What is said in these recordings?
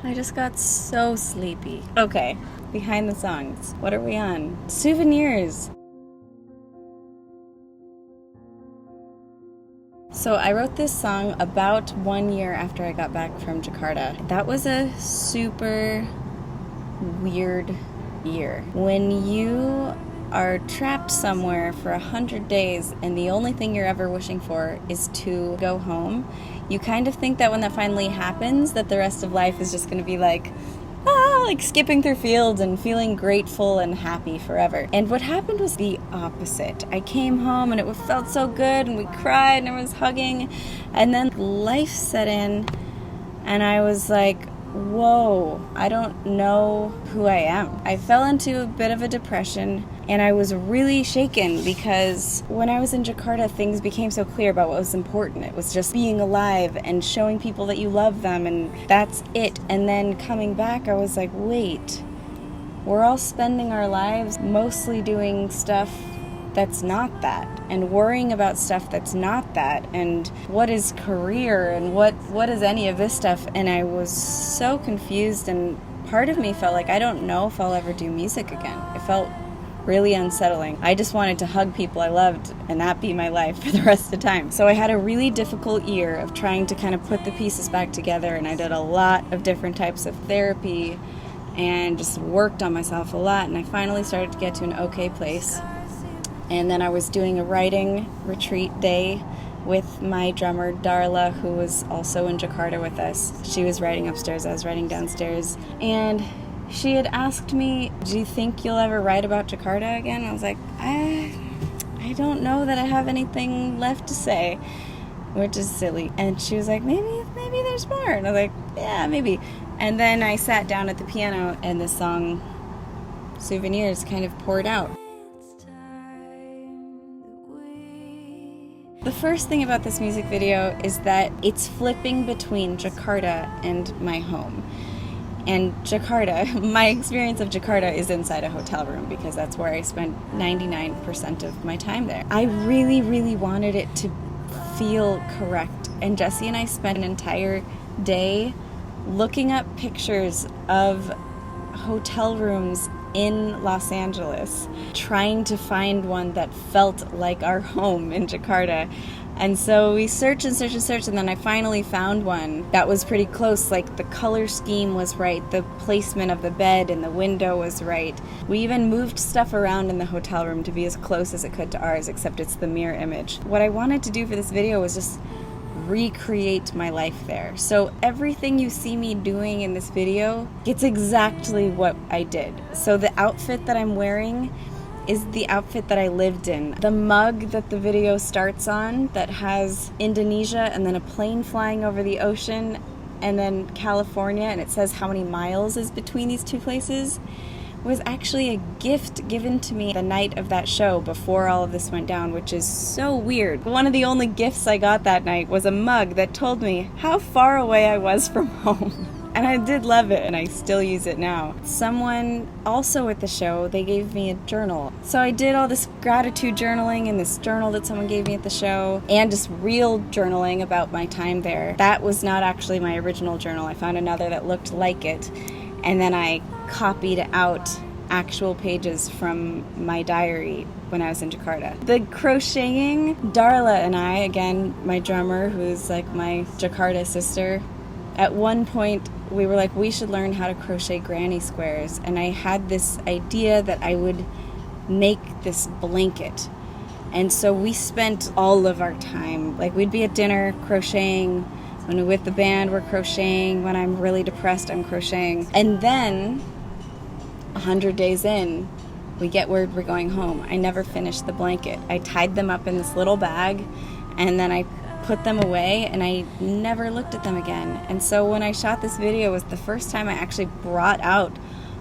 I just got so sleepy. Okay, behind the songs. What are we on? Souvenirs. So I wrote this song about 1 year after I got back from Jakarta. That was a super weird year. When you are trapped somewhere for 100 days and the only thing you're ever wishing for is to go home, you kind of think that when that finally happens, that the rest of life is just going to be like skipping through fields and feeling grateful and happy forever. And what happened was the opposite. I came home and it felt so good and we cried and I was hugging, and then life set in and I was like, whoa, I don't know who I am. I fell into a bit of a depression and I was really shaken because when I was in Jakarta, things became so clear about what was important. It was just being alive and showing people that you love them, and that's it. And then coming back, I was like, wait, we're all spending our lives mostly doing stuff that's not that, and worrying about stuff that's not that, and what is career, and what is any of this stuff. And I was so confused, and part of me felt like I don't know if I'll ever do music again. It felt really unsettling. I just wanted to hug people I loved and that be my life for the rest of the time. So I had a really difficult year of trying to kind of put the pieces back together, and I did a lot of different types of therapy and just worked on myself a lot, and I finally started to get to an okay place. And then I was doing a writing retreat day with my drummer, Darla, who was also in Jakarta with us. She was writing upstairs, I was writing downstairs. And she had asked me, do you think you'll ever write about Jakarta again? I was like, I don't know that I have anything left to say, which is silly. And she was like, maybe there's more. And I was like, yeah, maybe. And then I sat down at the piano and the song Souvenirs kind of poured out. The first thing about this music video is that it's flipping between Jakarta and my home. And Jakarta, my experience of Jakarta is inside a hotel room because that's where I spent 99% of my time there. I really, really wanted it to feel correct. And Jesse and I spent an entire day looking up pictures of hotel rooms in Los Angeles, trying to find one that felt like our home in Jakarta. And so we searched and searched and searched, and then I finally found one that was pretty close. Like, the color scheme was right, the placement of the bed and the window was right. We even moved stuff around in the hotel room to be as close as it could to ours, except it's the mirror image. What I wanted to do for this video was just recreate my life there. So everything you see me doing in this video, it's exactly what I did. So the outfit that I'm wearing is the outfit that I lived in. The mug that the video starts on that has Indonesia and then a plane flying over the ocean and then California, and it says how many miles is between these two places, was actually a gift given to me the night of that show before all of this went down, which is so weird. One of the only gifts I got that night was a mug that told me how far away I was from home. And I did love it, and I still use it now. Someone also at the show, they gave me a journal. So I did all this gratitude journaling in this journal that someone gave me at the show, and just real journaling about my time there. That was not actually my original journal. I found another that looked like it, and then I copied out actual pages from my diary when I was in Jakarta. The crocheting, Darla and I, again, my drummer, who's like my Jakarta sister, at one point we were like, we should learn how to crochet granny squares. And I had this idea that I would make this blanket. And so we spent all of our time, like, we'd be at dinner crocheting. When we're with the band, we're crocheting. When I'm really depressed, I'm crocheting. And then 100 days in, we get word we're going home. I never finished the blanket. I tied them up in this little bag, and then I put them away, and I never looked at them again. And so when I shot this video, it was the first time I actually brought out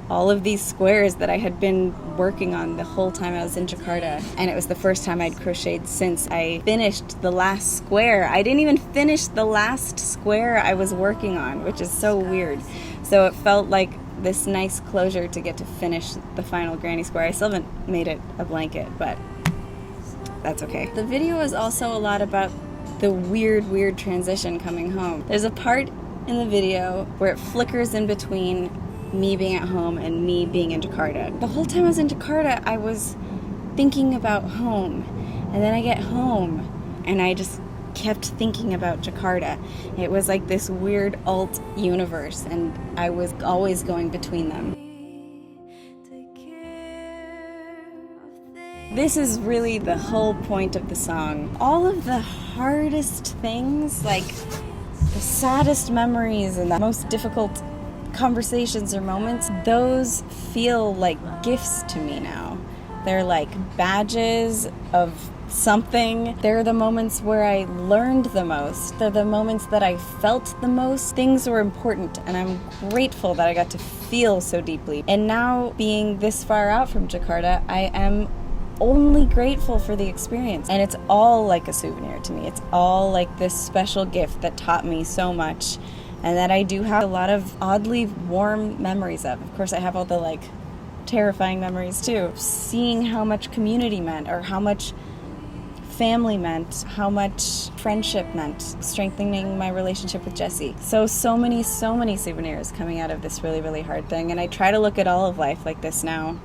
all of these squares that I had been working on the whole time I was in Jakarta. And it was the first time I'd crocheted since I finished the last square. I didn't even finish the last square I was working on, which is so weird. So it felt like this nice closure to get to finish the final granny square. I still haven't made it a blanket, but that's okay. The video is also a lot about the weird transition coming home. There's a part in the video where it flickers in between me being at home and me being in Jakarta. The whole time I was in Jakarta, I was thinking about home. And then I get home and I just kept thinking about Jakarta. It was like this weird alt universe, and I was always going between them. This is really the whole point of the song. All of the hardest things, like the saddest memories and the most difficult conversations or moments, those feel like gifts to me now. They're like badges of something. They're the moments where I learned the most. They're the moments that I felt the most. Things were important, and I'm grateful that I got to feel so deeply. And now, being this far out from Jakarta, I am only grateful for the experience. And it's all like a souvenir to me. It's all like this special gift that taught me so much, and that I do have a lot of oddly warm memories of. Of course, I have all the like terrifying memories too. Seeing how much community meant, or how much family meant, how much friendship meant, strengthening my relationship with Jesse. So many souvenirs coming out of this really, really hard thing. And I try to look at all of life like this now.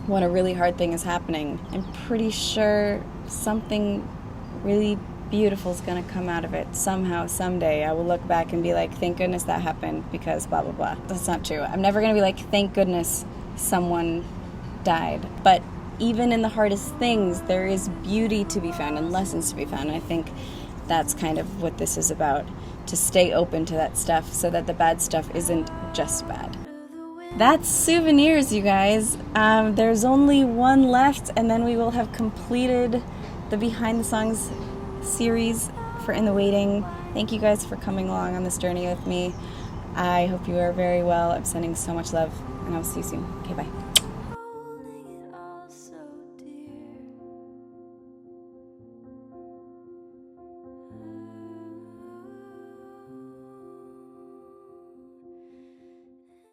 When a really hard thing is happening, I'm pretty sure something really beautiful is going to come out of it. Somehow, someday, I will look back and be like, thank goodness that happened, because blah, blah, blah. That's not true. I'm never going to be like, thank goodness someone died. But even in the hardest things, there is beauty to be found and lessons to be found. And I think that's kind of what this is about, to stay open to that stuff so that the bad stuff isn't just bad. That's Souvenirs, you guys. There's only one left, and then we will have completed the Behind the Songs series for In the Waiting. Thank you guys for coming along on this journey with me. I hope you are very well. I'm sending so much love, and I'll see you soon. Okay, bye.